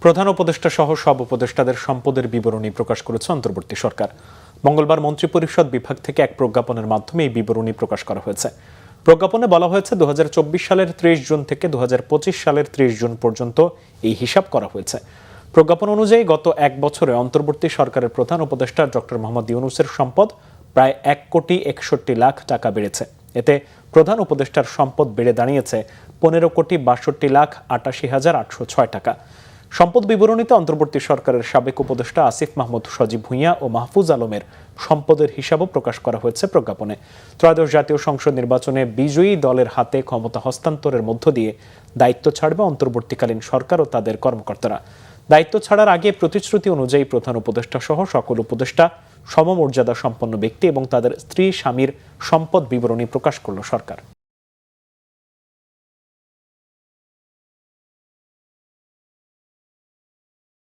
প্রধান উপদেষ্টা সহ সব উপদেষ্টাদের সম্পদের বিবরণী প্রকাশ করেছে অন্তর্বর্তী সরকার। মঙ্গলবার মন্ত্রিপরিষদ বিভাগ থেকে এক প্রজ্ঞাপনের মাধ্যমে এই বিবরণী প্রকাশ করা হয়েছে। প্রজ্ঞাপনে বলা হয়েছে 2024 সালের 30 জুন থেকে 2025 সালের 30 জুন পর্যন্ত এই হিসাব করা হয়েছে। প্রজ্ঞাপন অনুযায়ী গত এক বছরে অন্তর্বর্তী সরকারের প্রধান উপদেষ্টা ডক্টর মোহাম্মদ ইউনূসের সম্পদ প্রায় 1,61,00,000 টাকা বেড়েছে। এতে প্রধান উপদেষ্টার সম্পদ বেড়ে দাঁড়িয়েছে 15,62,88,806 টাকা। সম্পদ বিবরণীতে অন্তর্বর্তী সরকারের সাবেক উপদেষ্টা আসিফ মাহমুদ সজীব ভুঁইয়া ও মাহফুজ আলমের সম্পদের হিসাবও প্রকাশ করা হয়েছে প্রজ্ঞাপনে। ত্রয়োদশ জাতীয় সংসদ নির্বাচনে বিজয়ী দলের হাতে ক্ষমতা হস্তান্তরের মধ্য দিয়ে দায়িত্ব ছাড়বে অন্তর্বর্তীকালীন সরকার ও তাদের কর্মকর্তারা। দায়িত্ব ছাড়ার আগে প্রতিশ্রুতি অনুযায়ী প্রধান উপদেষ্টা সহ সকল উপদেষ্টা সমমর্যাদা সম্পন্ন ব্যক্তি এবং তাদের স্ত্রী স্বামীর সম্পদ বিবরণী প্রকাশ করল সরকার।